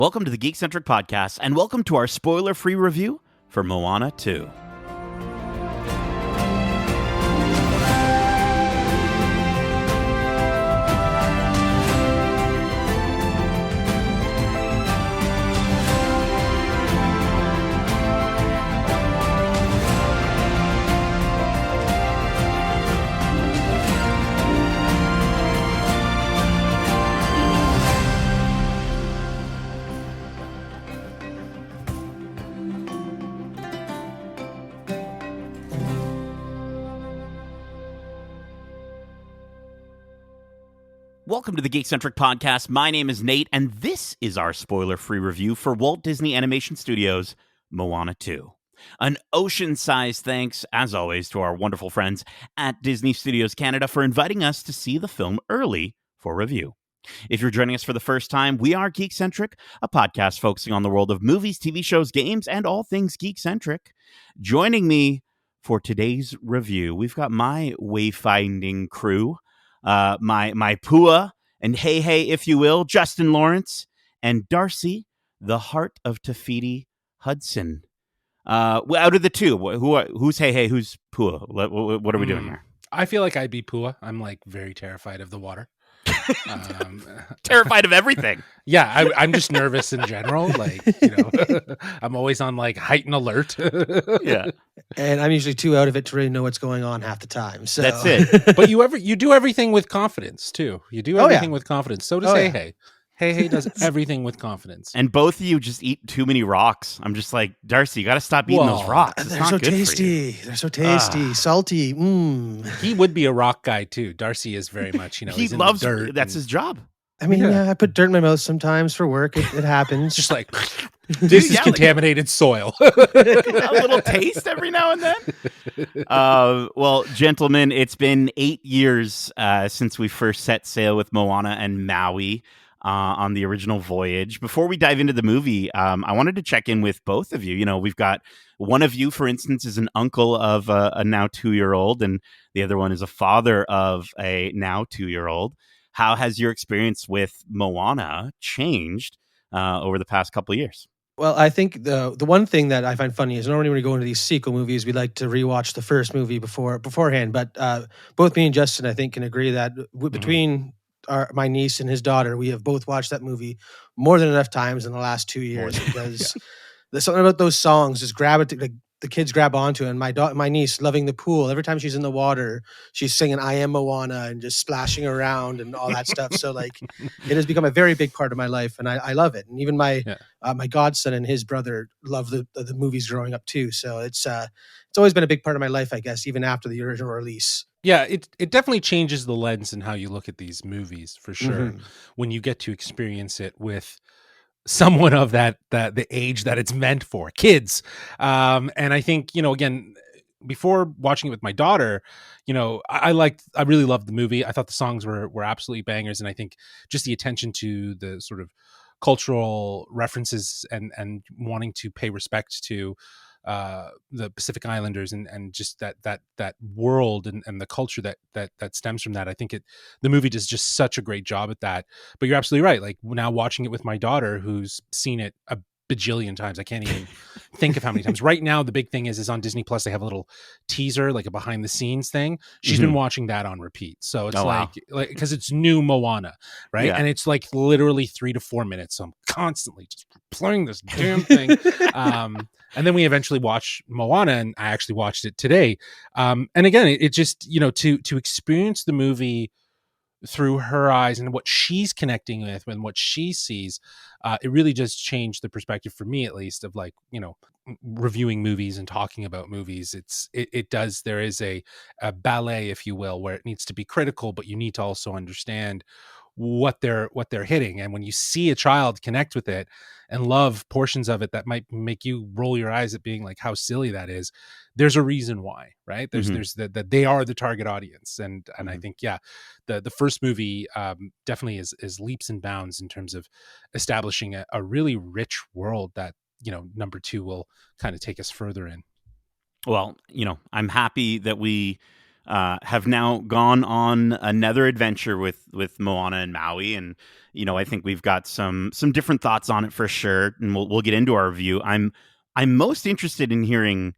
Welcome to the Geekcentric podcast, and welcome to our spoiler-free review for Moana 2. Welcome to the Geekcentric podcast. My name is Nate, and this is our spoiler-free review for Walt Disney Animation Studios' Moana 2. An ocean-sized thanks, as always, to our wonderful friends at Disney Studios Canada for inviting us to see the film early for review. If you're joining us for the first time, we are Geekcentric, a podcast focusing on the world of movies, TV shows, games, and all things geek-centric. Joining me for today's review, we've got my wayfinding crew, my Pua, and hey, if you will, Justin Lawrence, and Darcy, the heart of Tafiti Hudson. Out of the two, who's hey, who's Pua? What are we doing here? I feel like I'd be Pua. I'm like very terrified of the water. Terrified of everything. Yeah, I'm just nervous in general. Like, I'm always on like heightened alert. Yeah. And I'm usually too out of it to really know what's going on half the time. So that's it. But you do everything with confidence too. You do everything with confidence. So does Hey. Hey does everything with confidence. And both of you just eat too many rocks. I'm just like, Darcy, you got to stop eating those rocks. They're so tasty. They're so tasty, salty. He would be a rock guy too. Darcy is very much, he he's loves in the dirt. That's his job. I mean, I put dirt in my mouth sometimes for work. It happens. Just like, this is contaminated soil. A little taste every now and then. Well, gentlemen, it's been 8 years since we first set sail with Moana and Maui on the original voyage. Before we dive into the movie, I wanted to check in with both of you. We've got one of you, for instance, is an uncle of a now 2-year-old, and the other one is a father of a now 2-year-old. How has your experience with Moana changed over the past couple of years? Well, I think the one thing that I find funny is normally when we go into these sequel movies, we like to rewatch the first movie beforehand. But both me and Justin, I think, can agree that between my niece and his daughter, we have both watched that movie more than enough times in the last 2 years because there's something about those songs just the kids grab onto it. And my niece loving the pool. Every time she's in the water, she's singing "I Am Moana" and just splashing around and all that stuff. So like, it has become a very big part of my life, and I love it. And even my godson and his brother love the movies growing up too. So it's always been a big part of my life, I guess, even after the original release. Yeah, it definitely changes the lens and how you look at these movies for sure. When you get to experience it with someone of the age that it's meant for, kids. And I think, again, before watching it with my daughter, I really loved the movie. I thought the songs were absolutely bangers. And I think just the attention to the sort of cultural references and wanting to pay respect to the Pacific Islanders and just that world and the culture that stems from that. I think the movie does just such a great job at that. But you're absolutely right. Like, now watching it with my daughter, who's seen it a bajillion times, I can't even think of how many times. Right now, the big thing is on Disney Plus, they have a little teaser, like a behind the scenes thing. She's been watching that on repeat. So it's like because it's new Moana, right? Yeah. And it's like literally 3 to 4 minutes. So I'm constantly just playing this damn thing. And then we eventually watch Moana, and I actually watched it today. And again, it just, to experience the movie through her eyes and what she's connecting with and what she sees, it really does change the perspective for me, at least, of like, reviewing movies and talking about movies. There is a ballet, if you will, where it needs to be critical, but you need to also understand what they're hitting. And when you see a child connect with it and love portions of it that might make you roll your eyes at being like how silly that is, there's a reason why, right? There's that they are the target audience. And I think, the first movie definitely is leaps and bounds in terms of establishing a really rich world that, number 2 will kind of take us further in. Well, I'm happy that we have now gone on another adventure with Moana and Maui, and I think we've got some different thoughts on it for sure, and we'll get into our review. I'm most interested in hearing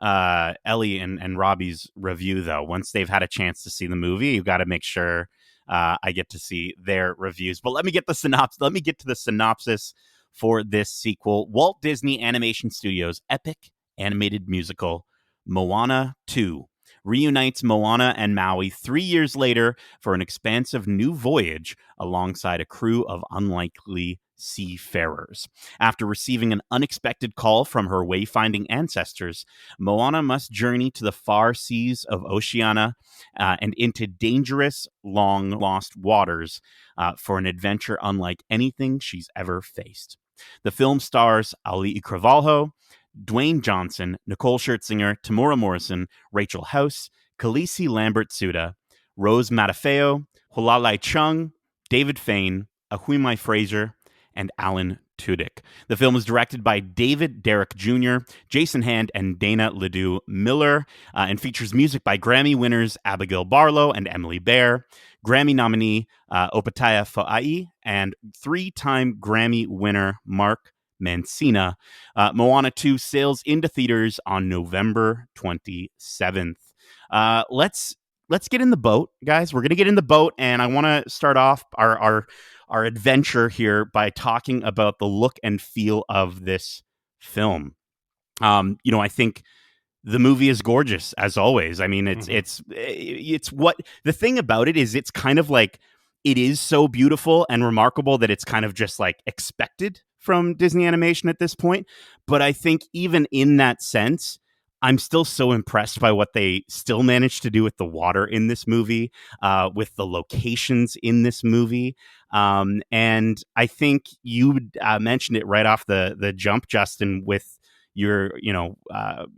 Ellie and Robbie's review, though. Once they've had a chance to see the movie, you've got to make sure I get to see their reviews. But let me get the synopsis. Let me get to the synopsis for this sequel. Walt Disney Animation Studios' epic animated musical Moana 2 reunites Moana and Maui 3 years later for an expansive new voyage alongside a crew of unlikely seafarers. After receiving an unexpected call from her wayfinding ancestors, Moana must journey to the far seas of Oceania and into dangerous, long-lost waters for an adventure unlike anything she's ever faced. The film stars Ali Carvalho, Dwayne Johnson, Nicole Scherzinger, Tamora Morrison, Rachel House, Khaleesi Lambert-Suda, Rose Matafeo, Hulalai Chung, David Fain, Ahumai Fraser, and Alan Tudyk. The film is directed by David Derrick Jr., Jason Hand, and Dana Ledoux Miller, and features music by Grammy winners Abigail Barlow and Emily Bear, Grammy nominee Opataya Fo'ai, and 3-time Grammy winner Mark Mancina. Moana 2 sails into theaters on November 27th. Let's get in the boat, guys. We're going to get in the boat, and I want to start off our adventure here by talking about the look and feel of this film. I think the movie is gorgeous as always. I mean, it's what the thing about it is. It's kind of like it is so beautiful and remarkable that it's kind of just like expected from Disney animation at this point. But I think even in that sense, I'm still so impressed by what they still managed to do with the water in this movie, with the locations in this movie. And I think you mentioned it right off the jump, Justin, with your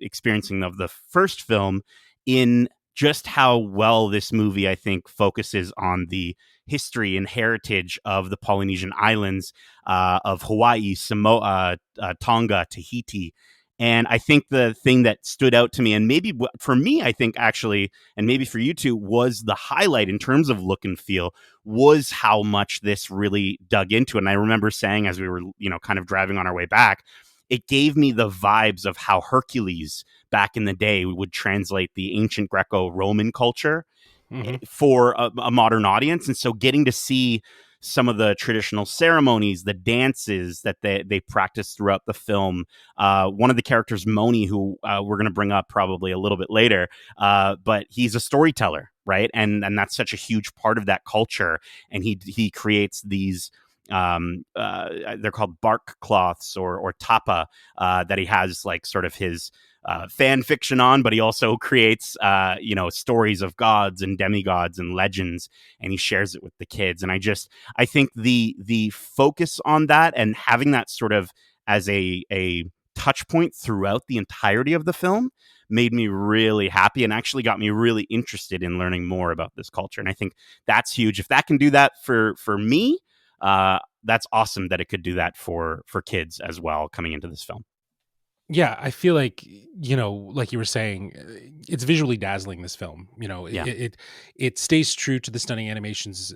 experiencing of the first film, in just how well this movie, I think, focuses on the history and heritage of the Polynesian islands, of Hawaii, Samoa, Tonga, Tahiti. And I think the thing that stood out to me, and maybe for me, I think actually, and maybe for you too, was the highlight in terms of look and feel, was how much this really dug into it. And I remember saying, as we were, kind of driving on our way back, it gave me the vibes of how Hercules back in the day would translate the ancient Greco-Roman culture for a modern audience. And so getting to see some of the traditional ceremonies, the dances that they practice throughout the film. One of the characters, Moni, who we're going to bring up probably a little bit later, but he's a storyteller, right? And that's such a huge part of that culture. And he creates these, they're called bark cloths or tapa, that he has like sort of his fan fiction on, but he also creates stories of gods and demigods and legends, and he shares it with the kids. And I think the focus on that and having that sort of as a touch point throughout the entirety of the film made me really happy and actually got me really interested in learning more about this culture. And I think that's huge. If that can do that for me, that's awesome that it could do that for kids as well coming into this film. Yeah, I feel like, like you were saying, it's visually dazzling, this film. Yeah. It stays true to the stunning animations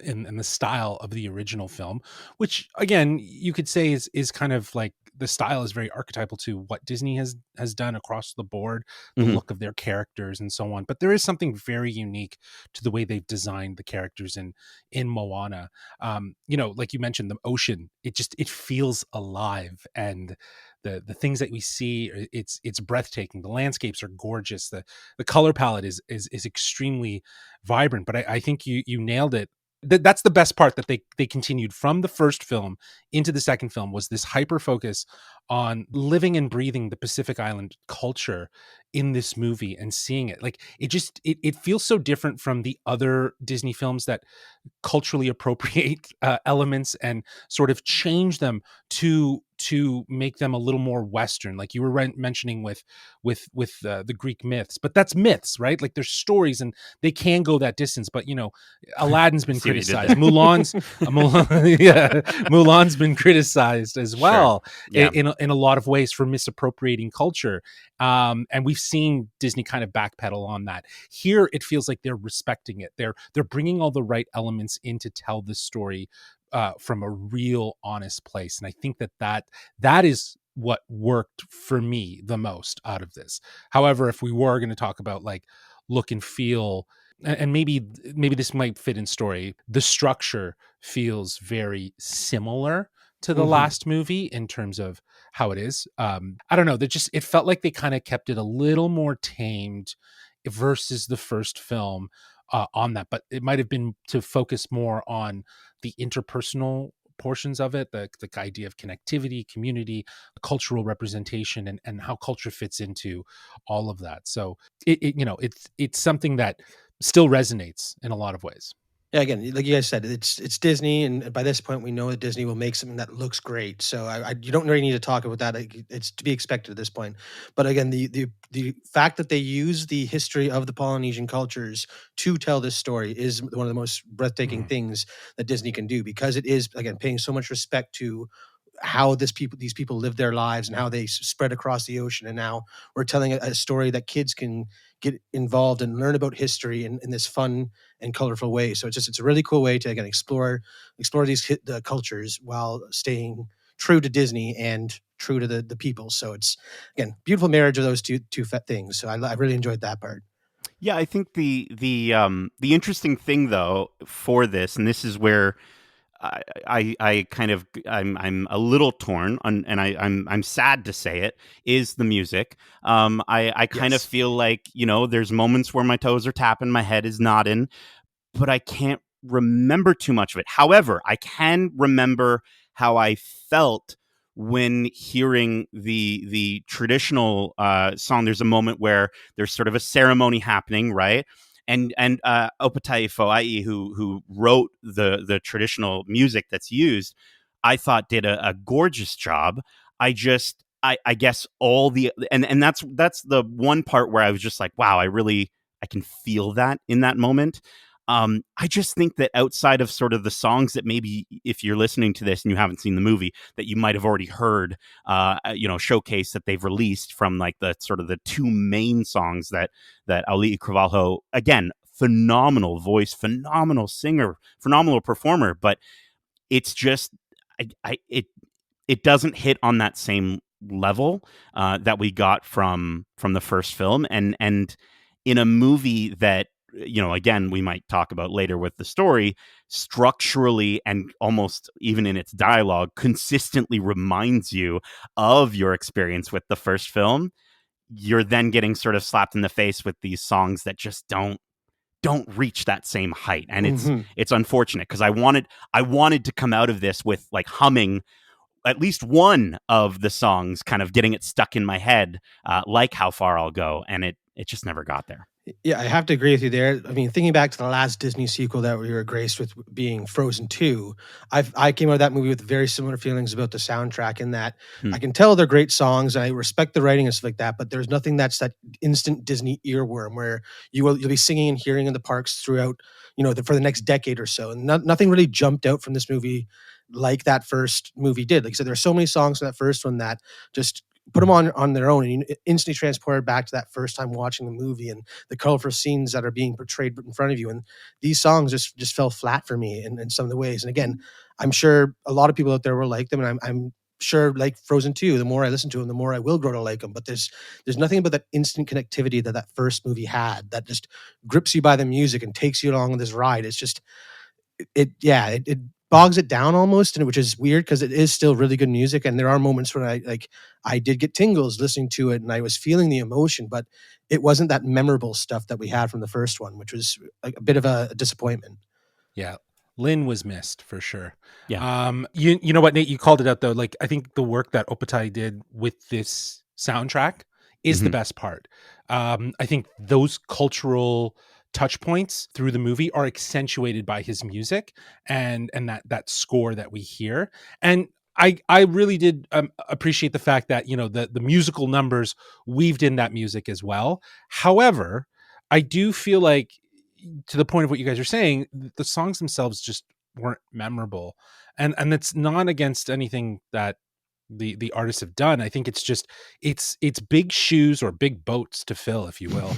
and the style of the original film, which again, you could say is kind of like the style is very archetypal to what Disney has done across the board, the look of their characters and so on. But there is something very unique to the way they've designed the characters in Moana. Like you mentioned, the ocean, it feels alive, and the things that we see, it's breathtaking. The landscapes are gorgeous. The color palette is extremely vibrant. But I think you nailed it. That's the best part, that they continued from the first film into the second film, was this hyper focus on living and breathing the Pacific Island culture in this movie and seeing it. Like it feels so different from the other Disney films that culturally appropriate elements and sort of change them to to make them a little more Western, like you were mentioning with the Greek myths. But that's myths, right? Like there's stories, and they can go that distance. But Aladdin's been See what you did criticized. there. Mulan's been criticized as well, Yeah. in a lot of ways for misappropriating culture. And we've seen Disney kind of backpedal on that. Here, it feels like they're respecting it. They're bringing all the right elements in to tell this story from a real, honest place. And I think that is what worked for me the most out of this. However, if we were going to talk about like look and feel, and maybe this might fit in story, the structure feels very similar to the last movie in terms of how it is. I don't know. It felt like they kind of kept it a little more tamed versus the first film on that, but it might have been to focus more on the interpersonal portions of it, the idea of connectivity, community, cultural representation, and how culture fits into all of that. So it's something that still resonates in a lot of ways. Yeah, again, like you guys said, it's Disney, and by this point, we know that Disney will make something that looks great. So you don't really need to talk about that. It's to be expected at this point. But again, the fact that they use the history of the Polynesian cultures to tell this story is one of the most breathtaking things that Disney can do, because it is, again, paying so much respect to how these people live their lives and how they spread across the ocean. And now we're telling a story that kids can get involved and learn about history in this fun and colorful way. So it's a really cool way to, again, explore these cultures while staying true to Disney and true to the people. So it's, again, beautiful marriage of those two things. So I really enjoyed that part. Yeah, I think the interesting thing though for this, and this is where I kind of I'm a little torn on, and I'm sad to say it, is the music. I kind of feel like there's moments where my toes are tapping, my head is nodding, but I can't remember too much of it. However, I can remember how I felt when hearing the traditional song. There's a moment where there's sort of a ceremony happening, right? And Opatai Foai, who wrote the traditional music that's used, I thought did a gorgeous job. I guess all the and that's the one part where I was just like, wow, I can feel that in that moment. I just think that outside of sort of the songs that maybe if you're listening to this and you haven't seen the movie, that you might have already heard, showcase that they've released from like the sort of the two main songs that Auli'i Cravalho, again, phenomenal voice, phenomenal singer, phenomenal performer, but it's just, it doesn't hit on that same level that we got from the first film, and in a movie that, again, we might talk about later with the story, structurally and almost even in its dialogue, consistently reminds you of your experience with the first film. You're then getting sort of slapped in the face with these songs that just don't reach that same height. And it's unfortunate, because I wanted to come out of this with like humming at least one of the songs, kind of getting it stuck in my head, like How Far I'll Go. And it just never got there. Yeah, I have to agree with you there. I mean, thinking back to the last Disney sequel that we were graced with being Frozen 2, I came out of that movie with very similar feelings about the soundtrack, in that I can tell they're great songs and I respect the writing and stuff like that, but there's nothing that's that instant Disney earworm where you'll be singing and hearing in the parks throughout, for the next decade or so. And nothing really jumped out from this movie like that first movie did. Like I said, there are so many songs in that first one that just put them on their own, and you instantly transported back to that first time watching the movie and the colorful scenes that are being portrayed in front of you. And these songs just fell flat for me in some of the ways. And again, I'm sure a lot of people out there will like them, and I'm sure, like Frozen 2, the more I listen to them, the more I will grow to like them. But there's nothing about that instant connectivity that first movie had, that just grips you by the music and takes you along this ride. It's just it bogs it down almost, and which is weird because it is still really good music, and there are moments when I did get tingles listening to it and I was feeling the emotion, but it wasn't that memorable stuff that we had from the first one, which was a bit of a disappointment. Yeah, Lynn was missed for sure. Yeah. You know what, Nate, you called it out though. Like, I think the work that Opatai did with this soundtrack is the best part. I think those cultural touch points through the movie are accentuated by his music and that score that we hear. And I really did appreciate the fact that, you know, the musical numbers weaved in that music as well. However, I do feel like, to the point of what you guys are saying, the songs themselves just weren't memorable, and it's not against anything that the artists have done. I think it's just it's big shoes or big boats to fill, if you will,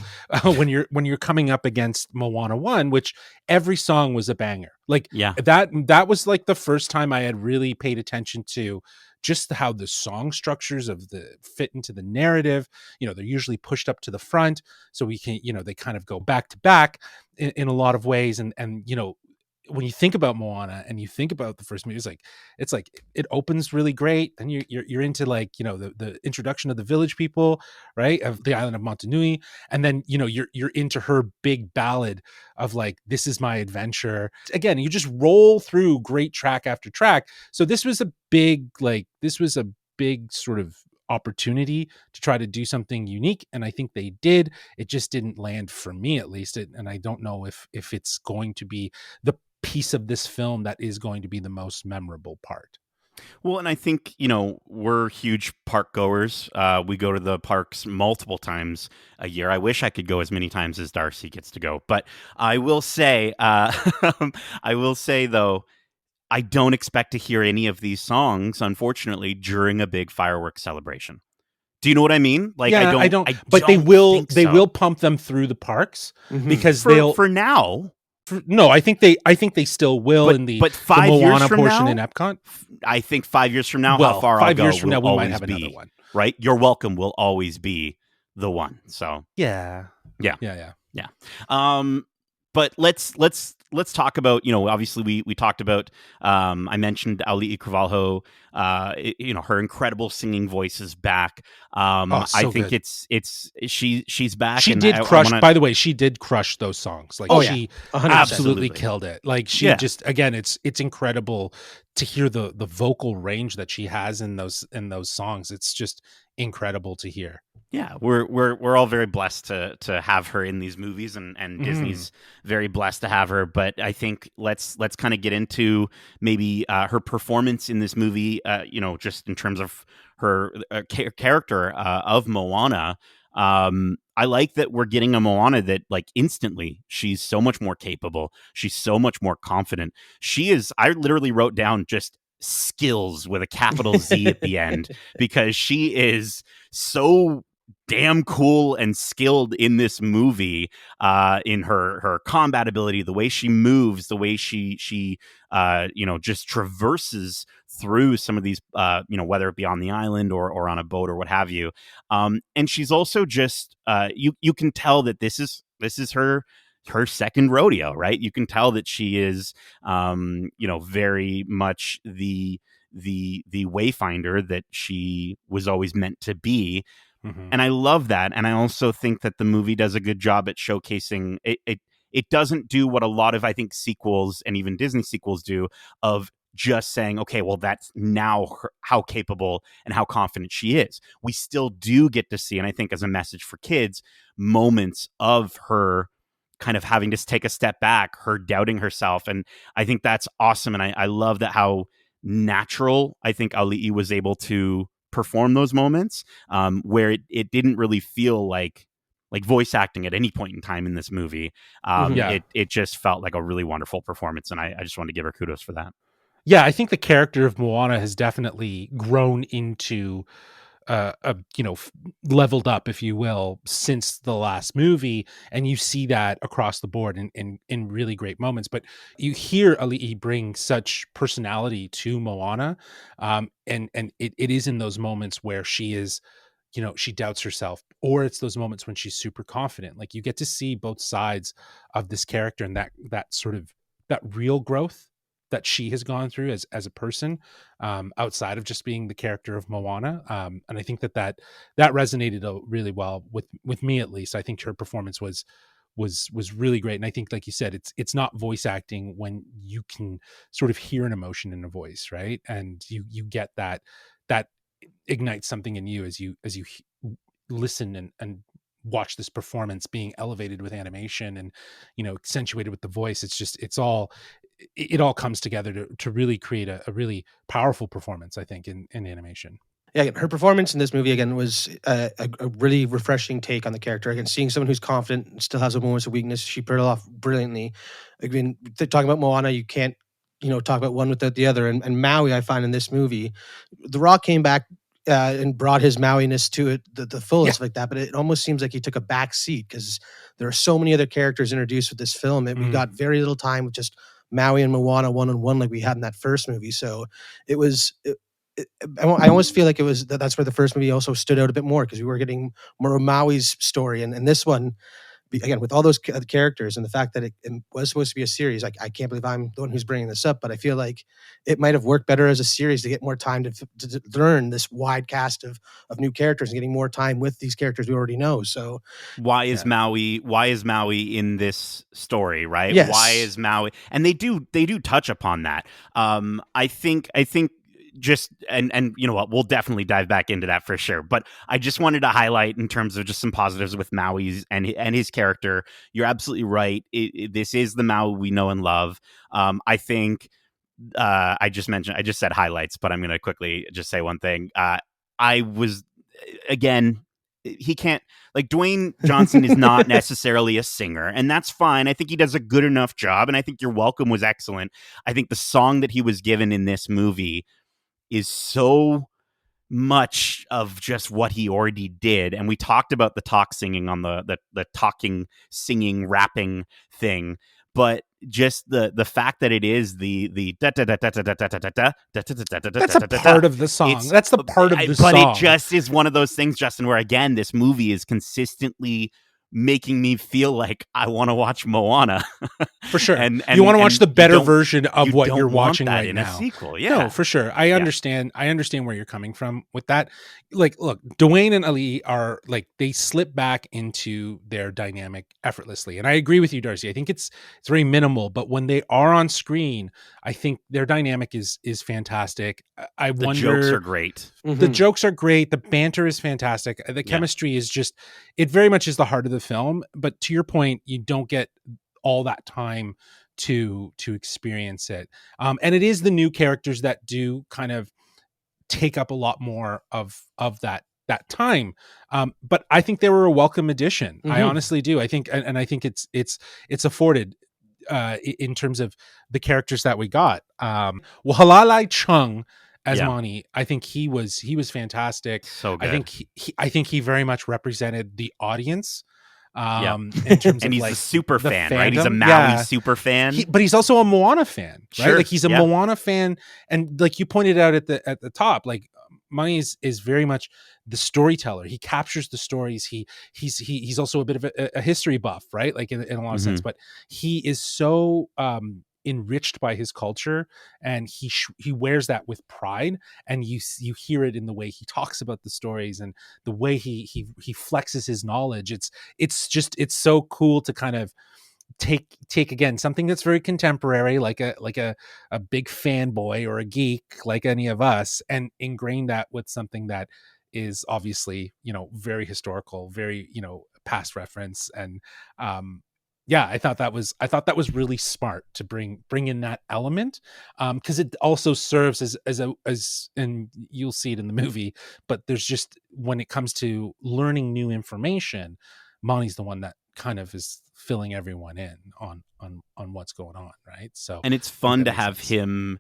when you're coming up against Moana 1, which every song was a banger. Like Yeah. that was like the first time I had really paid attention to just how the song structures of the fit into the narrative. You know, they're usually pushed up to the front, so we can, you know, they kind of go back to back in a lot of ways. And you know, when you think about Moana and you think about the first movie, it's like it opens really great. Then you're into, like, you know, the introduction of the village people, right, of the island of Montanui, and then, you know, you're into her big ballad of like, this is my adventure. Again, you just roll through great track after track. So this was a big sort of opportunity to try to do something unique, and I think they did. It just didn't land for me, at least, and I don't know if it's going to be the piece of this film that is going to be the most memorable part. Well, and I think, you know, we're huge park goers. We go to the parks multiple times a year. I wish I could go as many times as Darcy gets to go. But I will say, I will say, though, I don't expect to hear any of these songs, unfortunately, during a big fireworks celebration. Do you know what I mean? Like, Yeah, I don't, but don't they will pump them through the parks, because for now. No, I think they still will, But in the 5 years Moana from portion now, in Epcot. I think 5 years from now, Well, how far I'll 5 go years from will now, we might always have another be one. right. Your welcome will always be the one. So Yeah. yeah. Yeah. But let's talk about, you know, obviously we talked about, I mentioned Auli'i Cravalho, you know, her incredible singing voice is back. Oh, so I think good. she's back. She and did I crush. wanna, By the way, she did crush those songs. Like, Oh yeah, she 100%. absolutely Absolutely. killed it. Like, she Yeah. just, again, it's incredible to hear the vocal range that she has in those songs. It's just incredible to hear. Yeah, we're all very blessed to have her in these movies, and Disney's very blessed to have her. But I think let's kind of get into maybe her performance in this movie. You know, just in terms of her character of Moana. I like that we're getting a Moana that, like, instantly she's so much more capable. She's so much more confident. She is. I literally wrote down just skills with a capital Z at the end, because she is so damn cool and skilled in this movie, in her combat ability, the way she moves, the way she you know, just traverses through some of these, you know, whether it be on the island or on a boat or what have you. And she's also just, you can tell that this is her second rodeo, right? You can tell that she is, you know, very much the wayfinder that she was always meant to be. And I love that. And I also think that the movie does a good job at showcasing it. It doesn't do what a lot of, I think, sequels and even Disney sequels do, of just saying, okay, well, that's now how capable and how confident she is. We still do get to see, and I think as a message for kids, moments of her kind of having to take a step back, her doubting herself. And I think that's awesome. And I love that how natural I think Ali'i was able to perform those moments, where it didn't really feel like voice acting at any point in time in this movie. Yeah. It just felt like a really wonderful performance, and I just wanted to give her kudos for that. Yeah, I think the character of Moana has definitely grown into, you know, leveled up, if you will, since the last movie, and you see that across the board in really great moments. But you hear Ali'i bring such personality to Moana, and it is in those moments where she is, you know, she doubts herself, or it's those moments when she's super confident. Like, you get to see both sides of this character, and that sort of, that real growth that she has gone through as a person, outside of just being the character of Moana. And I think that resonated really well with me, at least. I think her performance was really great. And I think, like you said, it's not voice acting when you can sort of hear an emotion in a voice, right? And you get that ignites something in you as you listen and watch this performance being elevated with animation and, you know, accentuated with the voice. It's just, it's all, it all comes together to really create a really powerful performance, I think, in animation. Yeah, her performance in this movie again was a really refreshing take on the character. Again, seeing someone who's confident and still has a moments of weakness, she put it off brilliantly. I mean, talking about Moana, you can't talk about one without the other. And Maui, I find in this movie, The Rock came back and brought his Maui-ness to it the fullest like that. But it almost seems like he took a back seat because there are so many other characters introduced with this film that we got very little time with just Maui and Moana one-on-one like we had in that first movie. So it was. I almost feel like it was that's where the first movie also stood out a bit more because we were getting more of Maui's story, and this one, again, with all those characters and the fact that it was supposed to be a series, I can't believe I'm the one who's bringing this up, but I feel like it might have worked better as a series to get more time to learn this wide cast of new characters and getting more time with these characters we already know. So why is Maui in this story, right? Yes. Why is Maui? And they do touch upon that. I think just and you know what, we'll definitely dive back into that for sure, but I just wanted to highlight in terms of just some positives with Maui's and his character. You're absolutely right. This is the Maui we know and love. I think I just said highlights, but I'm going to quickly just say one thing. I was, again, he can't, like, Dwayne Johnson is not necessarily a singer, and that's fine. I think he does a good enough job, and I think You're Welcome was excellent. I think the song that he was given in this movie is so much of just what he already did. And we talked about the talk singing on the talking, singing, rapping thing, but just the fact that it is the that's a part of the song. That's the part of the song. But it just is one of those things, Justin, where again, this movie is consistently making me feel like I want to watch Moana. For sure. And you want to watch the better version of what you're watching that right in now. A sequel. Yeah. No, for sure. I understand where you're coming from with that. Like, look, Dwayne and Ali are like, they slip back into their dynamic effortlessly. And I agree with you, Darcy. I think it's very minimal, but when they are on screen, I think their dynamic is fantastic. The jokes are great. The jokes are great. The banter is fantastic. The chemistry is just, it very much is the heart of the film. But to your point, you don't get all that time to experience it. And it is the new characters that do kind of take up a lot more of that time. But I think they were a welcome addition. I honestly do. I think, and I think it's afforded in terms of the characters that we got. Wahalalai Chung as Mani, I think he was fantastic. So good. I think he very much represented the audience. In terms and of he's like a super fan, fandom. right? He's a Maui super fan, but he's also a Moana fan, right? Sure. Like he's a Moana fan, and like you pointed out at the top, like Mani is very much the storyteller. He captures the stories. He's also a bit of a history buff, right? Like in a lot of sense, but he is so enriched by his culture, and he wears that with pride, and you hear it in the way he talks about the stories and the way he flexes his knowledge. It's so cool to kind of take again something that's very contemporary, like a big fanboy or a geek like any of us, and ingrain that with something that is obviously very historical, very past reference. And I thought that was really smart to bring in that element, because it also serves as and you'll see it in the movie, but there's just, when it comes to learning new information, Mani's the one that kind of is filling everyone in on what's going on, right? So, and it's fun to have him,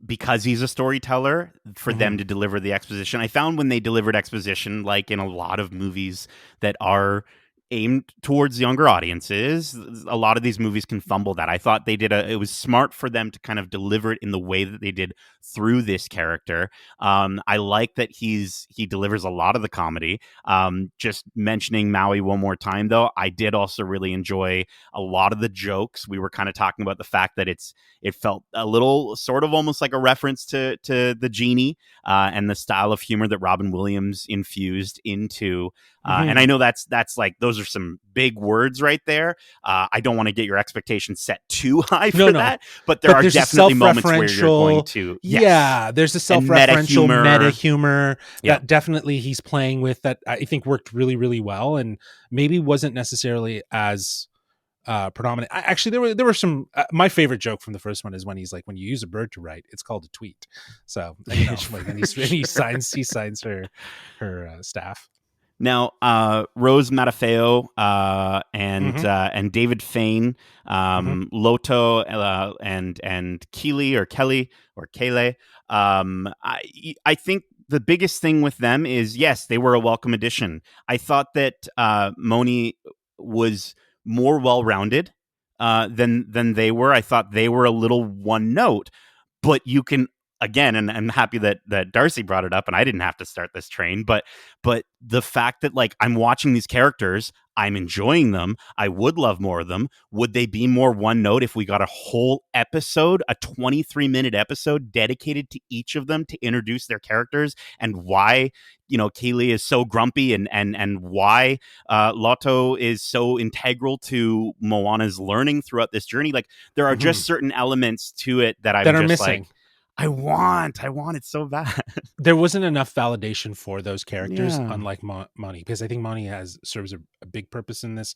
because he's a storyteller, for them to deliver the exposition. I found when they delivered exposition, like in a lot of movies that are aimed towards younger audiences, a lot of these movies can fumble that. I thought it was smart for them to kind of deliver it in the way that they did through this character. I like that he delivers a lot of the comedy. Just mentioning Maui one more time, though, I did also really enjoy a lot of the jokes. We were kind of talking about the fact that it felt a little sort of almost like a reference to the genie and the style of humor that Robin Williams infused into. And I know that's like, those are some big words right there. I don't want to get your expectations set too high for that, but there are definitely moments where you're going to, there's a self-referential meta humor that definitely he's playing with, that I think worked really, really well, and maybe wasn't necessarily as predominant. Actually, there were some. My favorite joke from the first one is when he's like, when you use a bird to write, it's called a tweet. So and he signs her staff. Now, Rose Matafeo and David Fane, Loto and Keely or Kelly or Kele. I think the biggest thing with them is, yes, they were a welcome addition. I thought that Moni was more well-rounded than they were. I thought they were a little one note, but you can. Again, and I'm happy that Darcy brought it up, and I didn't have to start this train. But the fact that, like, I'm watching these characters, I'm enjoying them. I would love more of them. Would they be more one note if we got a whole episode, a 23-minute episode dedicated to each of them to introduce their characters and why, Keely is so grumpy and why Lotto is so integral to Moana's learning throughout this journey? Like, there are just certain elements to it that I'm that are just missing. like, I want it so bad. There wasn't enough validation for those characters, unlike Moni, because I think Moni serves a big purpose in this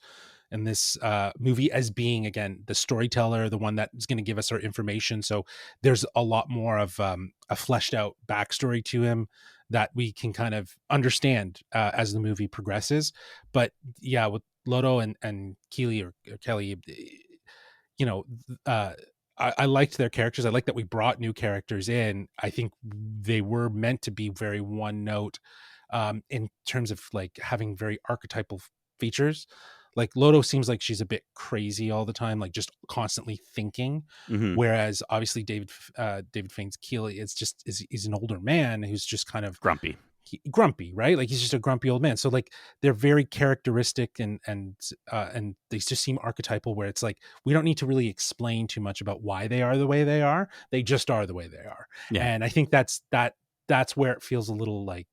movie as being, again, the storyteller, the one that is going to give us our information. So there's a lot more of a fleshed out backstory to him that we can kind of understand as the movie progresses. But yeah, with Loto and Keely or Kelly, I liked their characters. I like that we brought new characters in. I think they were meant to be very one note in terms of like having very archetypal features. Like Loto seems like she's a bit crazy all the time, like just constantly thinking. Mm-hmm. Whereas obviously David Fane's Keely he's an older man who's just kind of grumpy, right? Like he's just a grumpy old man. So like they're very characteristic and they just seem archetypal, where it's like we don't need to really explain too much about why they are the way they are. They just are the way they are. Yeah. And I think that's where it feels a little like,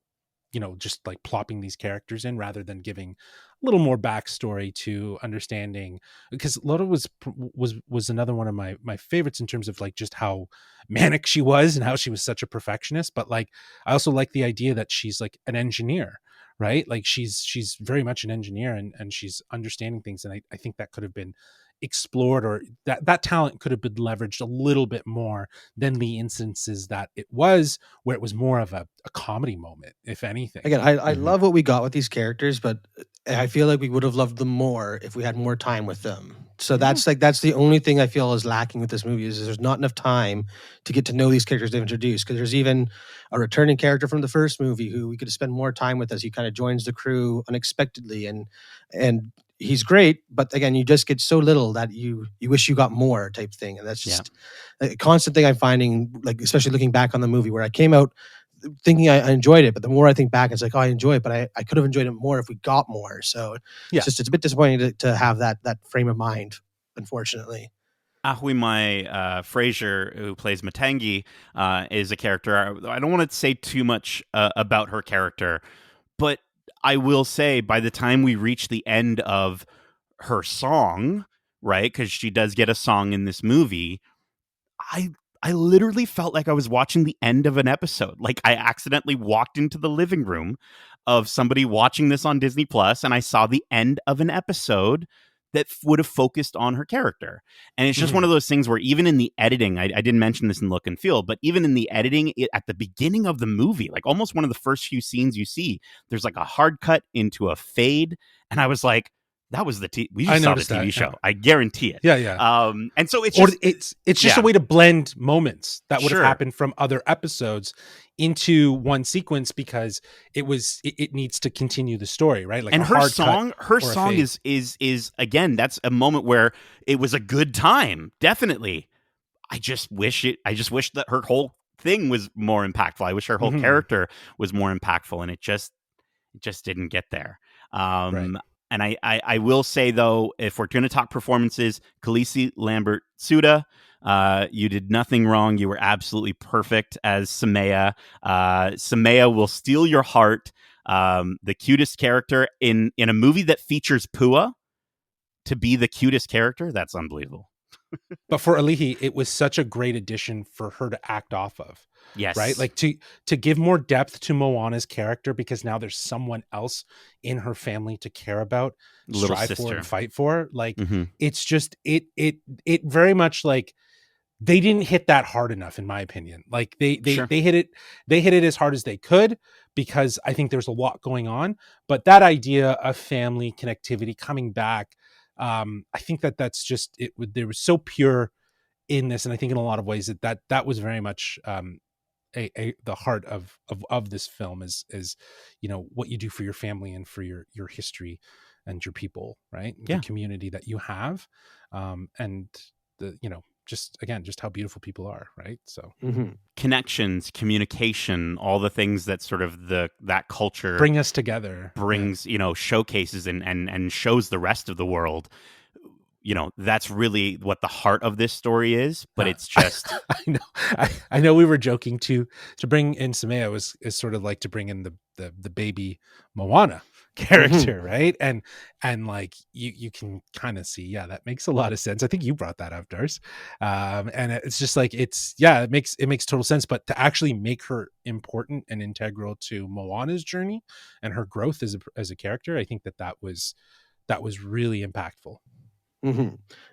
just like plopping these characters in rather than giving a little more backstory to understanding, because Loto was another one of my favorites in terms of like just how manic she was and how she was such a perfectionist. But like, I also like the idea that she's like an engineer, right? Like she's very much an engineer and she's understanding things. And I think that could have been explored, or that talent could have been leveraged a little bit more than the instances that it was, where it was more of a comedy moment, if anything. Again, I love what we got with these characters, but I feel like we would have loved them more if we had more time with them. So that's the only thing I feel is lacking with this movie, is there's not enough time to get to know these characters they've introduced. Because there's even a returning character from the first movie who we could spend more time with as he kind of joins the crew unexpectedly, and he's great, but again, you just get so little that you wish you got more type thing. And that's just a constant thing I'm finding, like, especially looking back on the movie, where I came out thinking I enjoyed it, but the more I think back, it's like, oh, I enjoy it, but I could have enjoyed it more if we got more. So it's a bit disappointing to have that frame of mind, unfortunately. Ahuimai Fraser, who plays Matangi, is a character. I don't want to say too much about her character, but I will say by the time we reach the end of her song, right, because she does get a song in this movie, I literally felt like I was watching the end of an episode. Like I accidentally walked into the living room of somebody watching this on Disney Plus, and I saw the end of an episode that would have focused on her character. And it's just one of those things where even in the editing, I didn't mention this in Look and Feel, but even in the editing at the beginning of the movie, like almost one of the first few scenes you see, there's like a hard cut into a fade. And I was like, that was we just saw the TV show. I guarantee it. Yeah. And so it's just a way to blend moments that would have happened from other episodes into one sequence, because it needs to continue the story, right? Like, and her song is again, that's a moment where it was a good time. Definitely. I just wish that her whole thing was more impactful. I wish her whole character was more impactful, and it just didn't get there. Right. And I will say, though, if we're going to talk performances, Khaleesi Lambert Suda, you did nothing wrong. You were absolutely perfect as Samaya. Samaya will steal your heart. The cutest character in a movie that features Pua, to be the cutest character, that's unbelievable. But for Alihi, it was such a great addition for her to act off of. Yes. Right? Like to give more depth to Moana's character, because now there's someone else in her family to care about, Little strive sister. for, and fight for. Like Mhm. it's just it very much like they didn't hit that hard enough, in my opinion. Like they Sure. hit it as hard as they could, because I think there's a lot going on. But that idea of family connectivity coming back, I think that's just there was so pure in this, and I think in a lot of ways that was very much the heart of this film is what you do for your family and for your history and your people, right? Yeah. The community that you have, and the just how beautiful people are, right? So connections, communication, all the things that sort of that culture bring us together, brings, showcases and shows the rest of the world. That's really what the heart of this story is, but it's just I know we were joking to bring in Samaya is sort of like to bring in the baby Moana character, right? And like you can kind of see, that makes a lot of sense. I think you brought that up, Darce. And it's just like it makes total sense. But to actually make her important and integral to Moana's journey and her growth as a character, I think that was really impactful.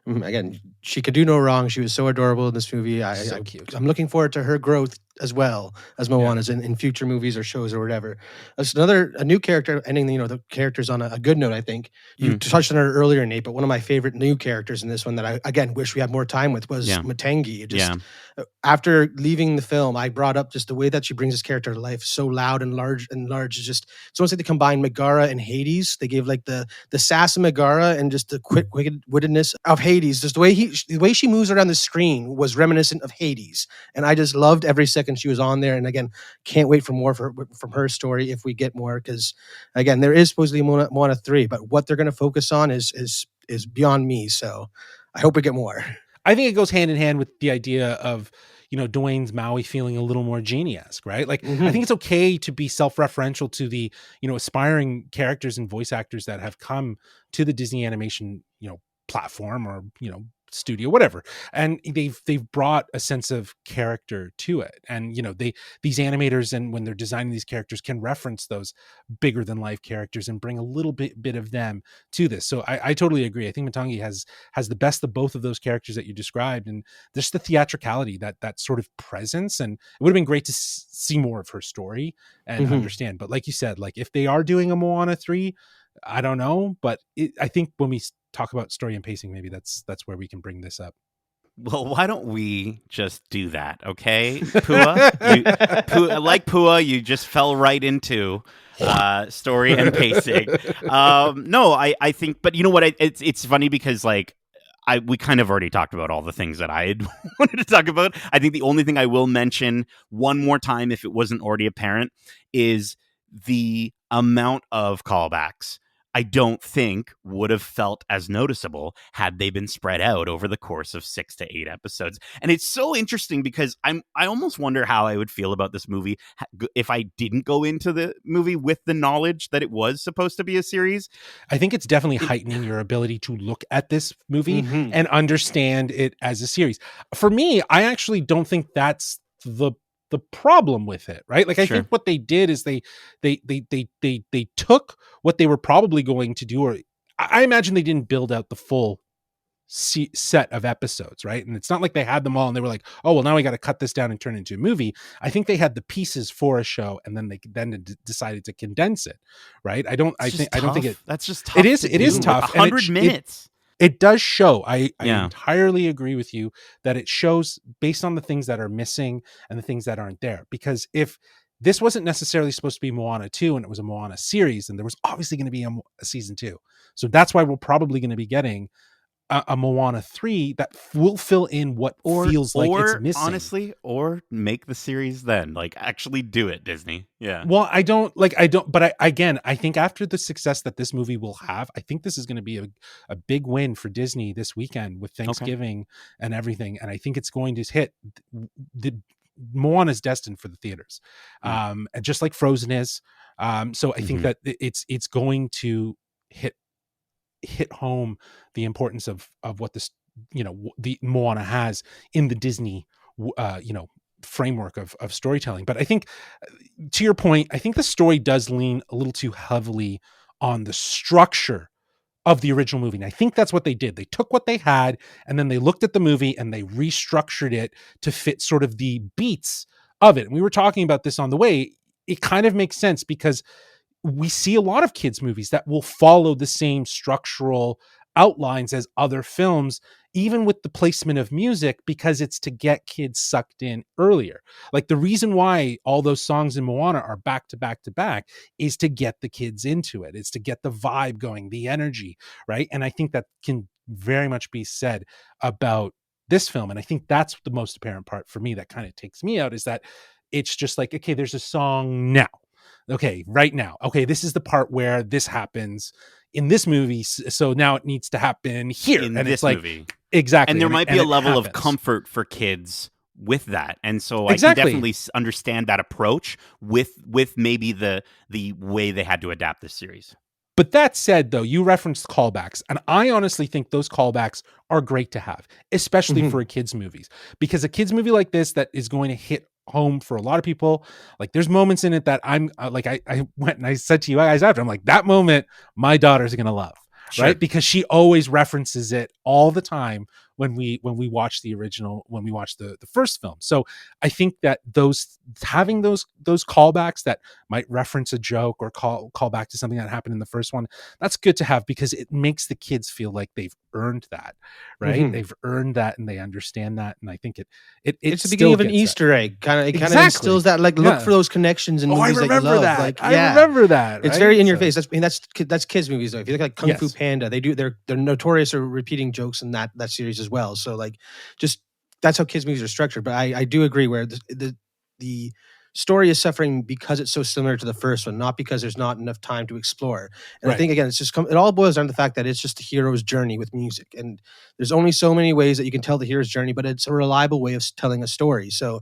Again, she could do no wrong. She was so adorable in this movie. So cute. I'm looking forward to her growth as well as Moana's in future movies or shows or whatever. That's a new character, ending the characters on a good note. I think you touched on her earlier, Nate, but one of my favorite new characters in this one that I again wish we had more time with was Matangi. After leaving the film, I brought up just the way that she brings this character to life, so loud and large. It's almost like they combined Megara and Hades. They gave like the sass of Megara and just the quick wittedness of Hades. Just the way she moves around the screen was reminiscent of Hades, and I just loved every second she was on there. And again, can't wait for more from her story if we get more, because again, there is supposedly Moana 3, but what they're going to focus on is beyond me. So I hope we get more. I think it goes hand in hand with the idea of, Dwayne's Maui feeling a little more Genie-esque, right? Like, I think it's okay to be self-referential to the, aspiring characters and voice actors that have come to the Disney animation, platform or, studio, whatever. And they've brought a sense of character to it. And, these animators, and when they're designing these characters, can reference those bigger than life characters and bring a little bit of them to this. So I totally agree. I think Matangi has the best of both of those characters that you described, and just the theatricality, that sort of presence. And it would have been great to see more of her story and understand. But like you said, like if they are doing a Moana 3, I don't know, but I think when we talk about story and pacing, maybe that's where we can bring this up. Well, why don't we just do that, okay? Pua, like Pua, you just fell right into story and pacing. No, I think, but you know what? It's funny because we kind of already talked about all the things that I had wanted to talk about. I think the only thing I will mention one more time, if it wasn't already apparent, is the amount of callbacks I don't think would have felt as noticeable had they been spread out over the course of 6 to 8 episodes. And it's so interesting because I almost wonder how I would feel about this movie if I didn't go into the movie with the knowledge that it was supposed to be a series. I think it's definitely heightening your ability to look at this movie and understand it as a series. For me, I actually don't think that's the problem with it, right? Like I think what they did is they took what they were probably going to do, or I imagine they didn't build out the full set of episodes, right? And it's not like they had them all and they were like, oh well, now we got to cut this down and turn it into a movie. I think they had the pieces for a show, and then they decided to condense it, right? I don't think that's just tough. It is tough. 100 minutes. It does show. I entirely agree with you that it shows based on the things that are missing and the things that aren't there. Because if this wasn't necessarily supposed to be Moana 2 and it was a Moana series, then there was obviously going to be a season 2. So that's why we're probably going to be getting a Moana 3 that will fill in what feels like it's missing. Honestly, or make the series then. Like, actually do it, Disney. Yeah. Well, but I think after the success that this movie will have, I think this is going to be a big win for Disney this weekend with Thanksgiving and everything. And I think it's going to hit Moana is destined for the theaters. And just like Frozen is. So I think that it's going to hit home the importance of what the Moana has in the Disney framework of storytelling. But I think, to your point, I think the story does lean a little too heavily on the structure of the original movie. And I think that's what they did. They took what they had and then they looked at the movie and they restructured it to fit sort of the beats of it. And we were talking about this on the way. It kind of makes sense because we see a lot of kids movies that will follow the same structural outlines as other films, even with the placement of music, because it's to get kids sucked in earlier. Like the reason why all those songs in Moana are back to back to back is to get the kids into it. It's to get the vibe going, the energy, right? And I think that can very much be said about this film. And I think that's the most apparent part for me that kind of takes me out, is that it's just like, okay, there's a song now. Okay, right now. Okay, this is the part where this happens in this movie, so now it needs to happen here. In and this it's like, movie. Exactly. And there might be a level happens. of comfort for kids with that. And so Exactly. I can definitely understand that approach with maybe the way they had to adapt this series. But that said, though, you referenced callbacks, and I honestly think those callbacks are great to have, especially for a kids' movies, because a kids' movie like this that is going to hit home for a lot of people, like there's moments in it that I'm like, I went and I said to you guys after, I'm like, that moment my daughter's going to love. Sure. Right, because she always references it all the time when we watch the original, when we watch the first film. So I think that having those callbacks that might reference a joke or call back to something that happened in the first one, that's good to have, because it makes the kids feel like they've earned that, right? They've earned that and they understand that, and I think it's the beginning of an Easter egg. Kind of instills that, like, look for those connections in movies that you love. That. Like, I remember that. It's right? very in your face. That's kids movies though. If you look like Kung Fu Yes. Panda, they're notorious for repeating jokes in that series as well. So like, just that's how kids movies are structured. But I do agree where the story is suffering because it's so similar to the first one, not because there's not enough time to explore. And I think, again, it's just it all boils down to the fact that it's just the hero's journey with music, and there's only so many ways that you can tell the hero's journey, but it's a reliable way of telling a story. So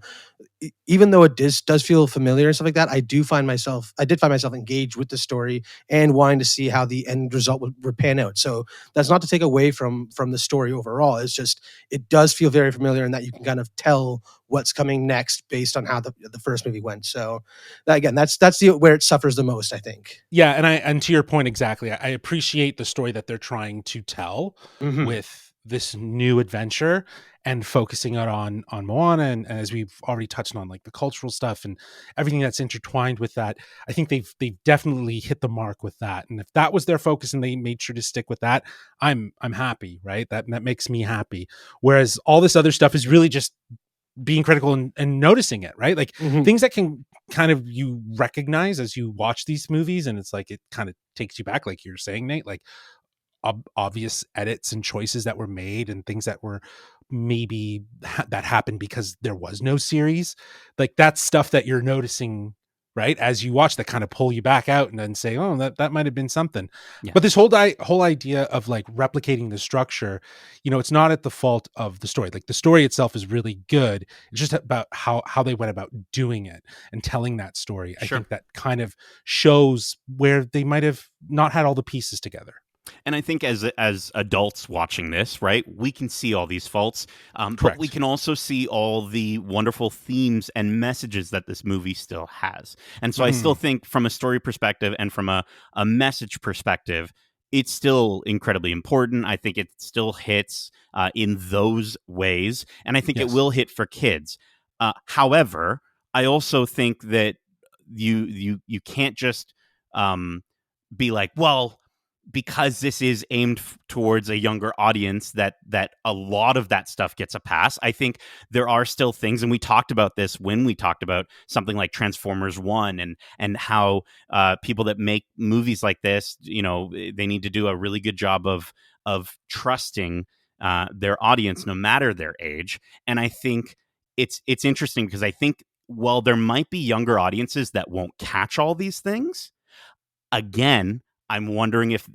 even though it does feel familiar and stuff like that, I did find myself engaged with the story and wanting to see how the end result would pan out. So that's not to take away from the story overall. It's just, it does feel very familiar, and that you can kind of tell what's coming next based on how the first movie went. So again, that's where it suffers the most, I think. Yeah, and to your point, exactly. I appreciate the story that they're trying to tell with this new adventure and focusing it on Moana, and as we've already touched on, like the cultural stuff and everything that's intertwined with that. I think they've definitely hit the mark with that. And if that was their focus and they made sure to stick with that, I'm happy, right? That makes me happy. Whereas all this other stuff is really just being critical and noticing it, right? Like things that can kind of you recognize as you watch these movies, and it's like it kind of takes you back, like you're saying, Nate, like obvious edits and choices that were made and things that were maybe that happened because there was no series. Like that's stuff that you're noticing, right, as you watch, that kind of pull you back out and then say, oh, that might have been something. Yeah. But this whole idea of like replicating the structure, it's not at the fault of the story. Like the story itself is really good. It's just about how they went about doing it and telling that story. Sure. I think that kind of shows where they might have not had all the pieces together. And I think as adults watching this, right, we can see all these faults, but we can also see all the wonderful themes and messages that this movie still has. And so I still think from a story perspective and from a message perspective, it's still incredibly important. I think it still hits in those ways, and I think it will hit for kids. However, I also think that you can't just be like, well, because this is aimed towards a younger audience, that a lot of that stuff gets a pass. I think there are still things, and we talked about this when we talked about something like Transformers 1 and how people that make movies like this, they need to do a really good job of trusting their audience no matter their age. And I think it's interesting because I think while there might be younger audiences that won't catch all these things, again, I'm wondering if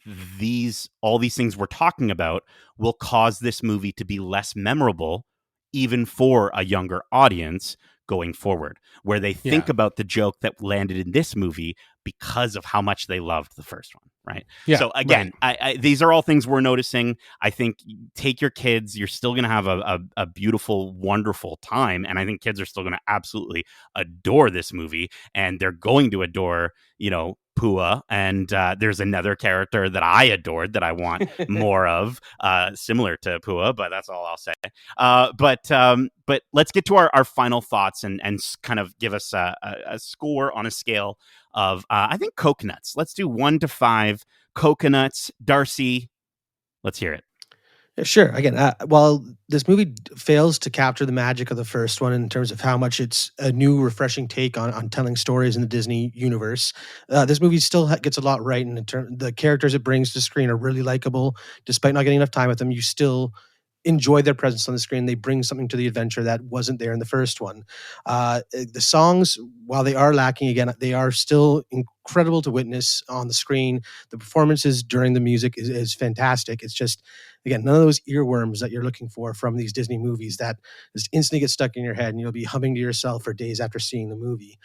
all these things we're talking about will cause this movie to be less memorable, even for a younger audience going forward, where they think about the joke that landed in this movie because of how much they loved the first one. right? Yeah, So again, these are all things we're noticing. I think take your kids. You're still going to have a beautiful, wonderful time. And I think kids are still going to absolutely adore this movie. And they're going to adore, Pua. And there's another character that I adored that I want more of, similar to Pua, but that's all I'll say. But let's get to our final thoughts and kind of give us a score on a scale of, I think, coconuts. Let's do 1 to 5 coconuts. Darcy, let's hear it. Yeah, sure. Again, while this movie fails to capture the magic of the first one in terms of how much it's a new, refreshing take on telling stories in the Disney universe, this movie still gets a lot right. And the characters it brings to the screen are really likable. Despite not getting enough time with them, you still enjoy their presence on the screen. They bring something to the adventure that wasn't there in the first one. The songs, while they are lacking again, they are still incredible to witness on the screen. The performances during the music is fantastic. It's just, again, none of those earworms that you're looking for from these Disney movies that just instantly get stuck in your head and you'll be humming to yourself for days after seeing the movie.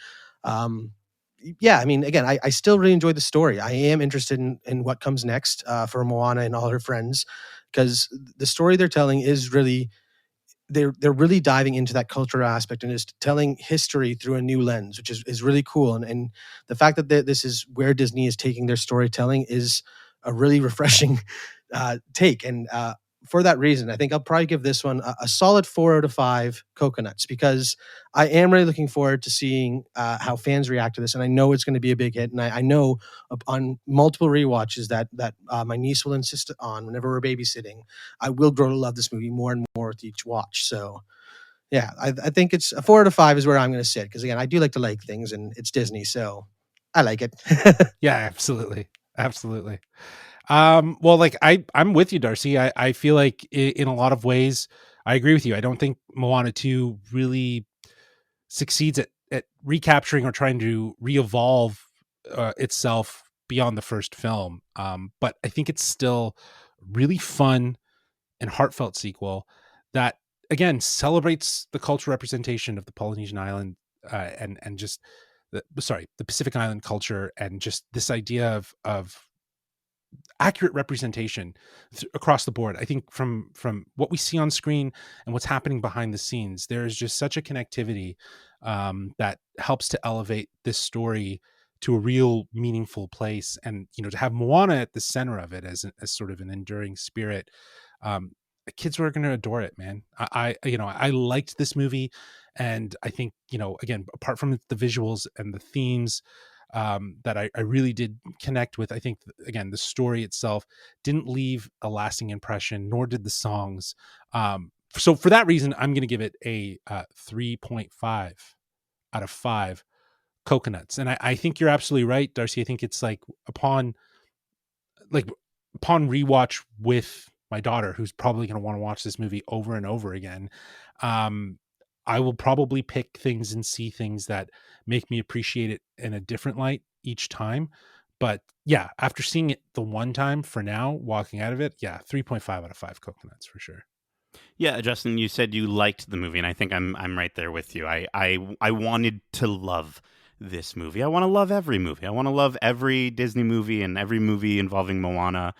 Yeah, I mean, again, I still really enjoy the story. I am interested in what comes next for Moana and all her friends, because the story they're telling is really, they're really diving into that cultural aspect and just telling history through a new lens, which is really cool. And the fact that this is where Disney is taking their storytelling is a really refreshing take. And for that reason, I think I'll probably give this one a solid 4 out of 5 coconuts, because I am really looking forward to seeing how fans react to this. And I know it's going to be a big hit. And I know on multiple rewatches that my niece will insist on whenever we're babysitting, I will grow to love this movie more and more with each watch. So yeah, I think it's a 4 out of 5 is where I'm going to sit. Because again, I do like things, and it's Disney, so I like it. Yeah, absolutely. Absolutely. Well, like I'm with you, Darcy. I feel like in a lot of ways, I agree with you. I don't think Moana 2 really succeeds at recapturing or trying to re-evolve itself beyond the first film. But I think it's still really fun and heartfelt sequel that again celebrates the cultural representation of the Polynesian island and just the Pacific Island culture, and just this idea of accurate representation across the board. I think from what we see on screen and what's happening behind the scenes, there is just such a connectivity that helps to elevate this story to a real meaningful place. And to have Moana at the center of it as sort of an enduring spirit, kids are going to adore it, man. I liked this movie, and I think again, apart from the visuals and the themes that I really did connect with. I think, again, the story itself didn't leave a lasting impression, nor did the songs. So for that reason, I'm going to give it a 3.5 out of 5 coconuts. And I think you're absolutely right, Darcy. I think it's upon rewatch with my daughter, who's probably going to want to watch this movie over and over again, I will probably pick things and see things that make me appreciate it in a different light each time. But yeah, after seeing it the one time, for now, walking out of it, 3.5 out of 5 coconuts for sure. Yeah, Justin, you said you liked the movie, and I think I'm right there with you. I wanted to love this movie. I want to love every movie. I want to love every Disney movie and every movie involving Moana.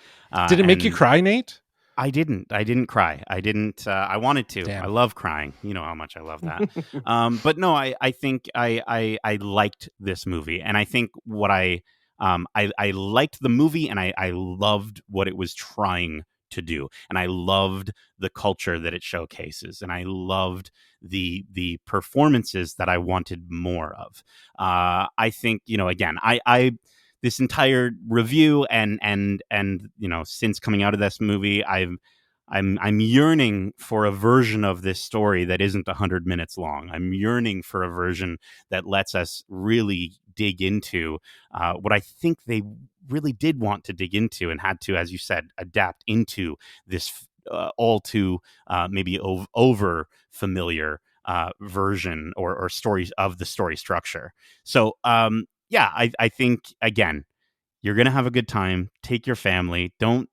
Did it make you cry, Nate? I didn't cry. I didn't. I wanted to. Damn. I love crying. You know how much I love that. But no, I think I liked this movie, and I think what I liked the movie, and I loved what it was trying to do, and I loved the culture that it showcases, and I loved the performances that I wanted more of. I think again, I this entire review and since coming out of this movie, I'm yearning for a version of this story that isn't 100 minutes long. I'm yearning for a version that lets us really dig into what I think they really did want to dig into, and had to, as you said, adapt into this all too maybe over familiar version or stories of the story structure. So I think, again, you're going to have a good time. Take your family. Don't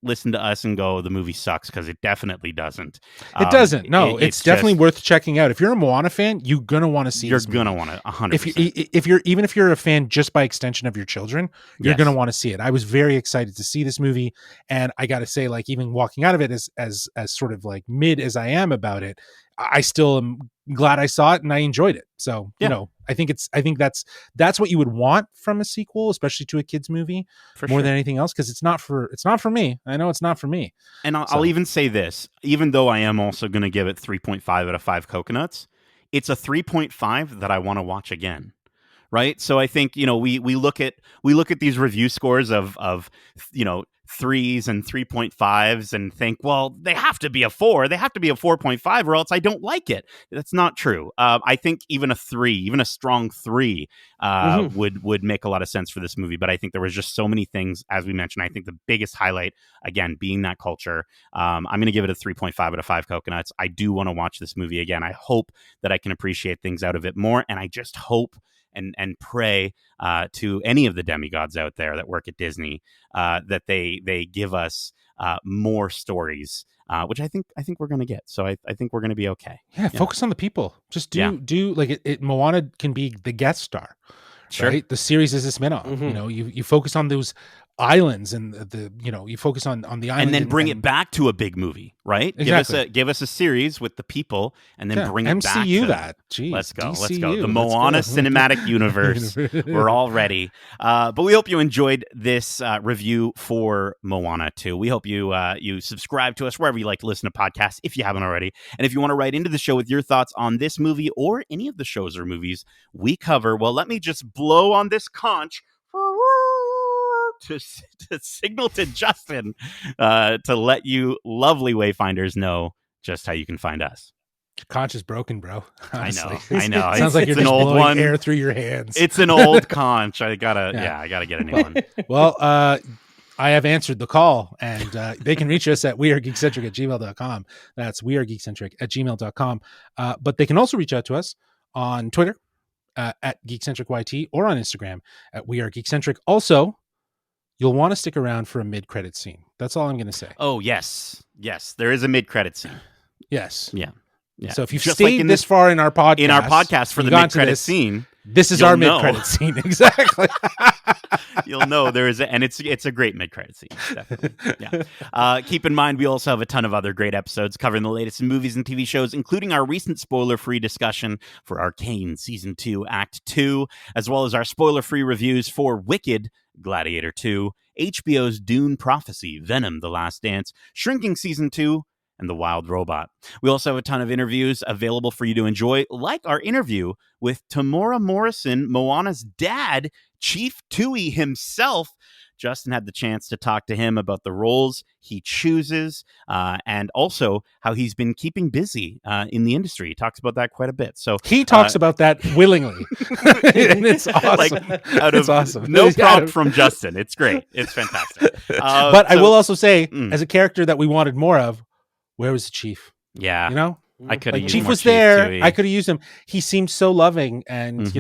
listen to us and go, the movie sucks, because it definitely doesn't. It doesn't. No, it's definitely worth checking out. If you're a Moana fan, you're gonna want to see. You're gonna want to 100%. If you're a fan just by extension of your children, you're gonna want to see it. I was very excited to see this movie, and I got to say, like, even walking out of it as sort of like mid as I am about it, I still am glad I saw it and I enjoyed it. So I think that's what you would want from a sequel, especially to a kids movie, more than anything else, because it's not for me. I know it's not for me. And I'll even say this, even though I am also going to give it 3.5 out of 5 coconuts, it's a 3.5 that I want to watch again. Right. So I think, we look at these review scores of 3s and 3.5s and think, well, they have to be a 4. They have to be a 4.5 or else I don't like it. That's not true. I think even a 3, even a strong 3 would make a lot of sense for this movie. But I think there was just so many things, as we mentioned. I think the biggest highlight, again, being that culture. I'm going to give it a 3.5 out of 5 coconuts. I do want to watch this movie again. I hope that I can appreciate things out of it more. And I just hope and pray to any of the demigods out there that work at Disney that they give us more stories, which I think we're going to get. So I think we're going to be okay. Yeah, focus on the people. Just do like it. Moana can be the guest star. Sure. Right? The series is a spin-off. You focus on those islands and you focus on the island and then bring it back to a big movie, right? Exactly. Give us a series with the people and then bring it back to that. Jeez, let's go. DCU. The Moana cinematic universe. We're all ready. But we hope you enjoyed this review for Moana 2. We hope you subscribe to us wherever you like to listen to podcasts if you haven't already. And if you want to write into the show with your thoughts on this movie or any of the shows or movies we cover, well, let me just blow on this conch to signal to Justin to let you lovely Wayfinders know just how you can find us. Your conch is broken, bro. Honestly. I know. Sounds like you're an old one. Air through your hands. It's an old conch. I gotta get a new one. Well, I have answered the call, and they can reach us at wearegeekcentric@gmail.com. That's wearegeekcentric@gmail.com. But they can also reach out to us on Twitter at GeekcentricYT or on Instagram at wearegeekcentric. Also, you'll want to stick around for a mid-credit scene. That's all I'm going to say. Oh, yes. There is a mid-credit scene. Yes. Yeah. So if you've stayed this far in our podcast, for the mid-credit scene, this is our mid-credit scene. Exactly. You'll know there is and it's a great mid-credit scene. Definitely. Yeah. Keep in mind, we also have a ton of other great episodes covering the latest in movies and TV shows, including our recent spoiler-free discussion for Arcane Season 2, Act 2, as well as our spoiler-free reviews for Wicked, Gladiator 2, HBO's Dune Prophecy, Venom: The Last Dance, Shrinking Season 2, and The Wild Robot. We also have a ton of interviews available for you to enjoy, like our interview with Tamora Morrison, Moana's dad, Chief Tui himself. Justin had the chance to talk to him about the roles he chooses and also how he's been keeping busy in the industry. He talks about that quite a bit. So he talks about that willingly. And it's awesome. It's awesome. No prompt from Justin. It's great. It's fantastic. But I will also say, as a character that we wanted more of, where was the Chief? Yeah. I could have used Chief more was there. Tui. I could have used him. He seemed so loving, and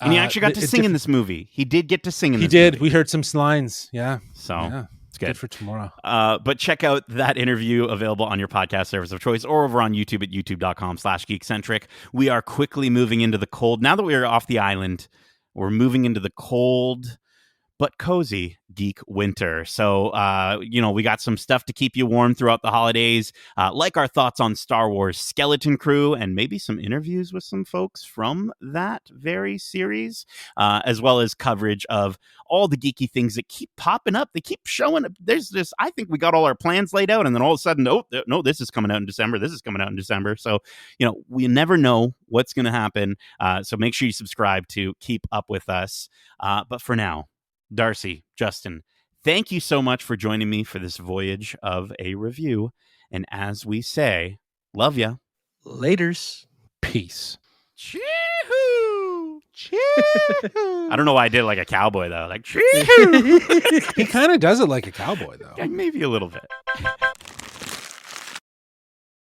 and he actually got to sing in this movie. He did get to sing in this movie. He did. We heard some lines. Yeah. So it's good for tomorrow. But check out that interview available on your podcast service of choice or over on YouTube at youtube.com/geekcentric. We are quickly moving into the cold. Now that we are off the island, we're moving into the cold but cozy geek winter. So, we got some stuff to keep you warm throughout the holidays, like our thoughts on Star Wars Skeleton Crew and maybe some interviews with some folks from that very series, as well as coverage of all the geeky things that keep popping up. They keep showing up. There's this, I think we got all our plans laid out, and then all of a sudden, no, this is coming out in December. This is coming out in December. So, we never know what's going to happen. So make sure you subscribe to keep up with us. But for now, Darcy, Justin, thank you so much for joining me for this voyage of a review. And as we say, love ya. Laters. Peace. Chee-hoo! Chee-hoo! I don't know why I did it like a cowboy, though. Like, chee-hoo! He kind of does it like a cowboy, though. Yeah, maybe a little bit.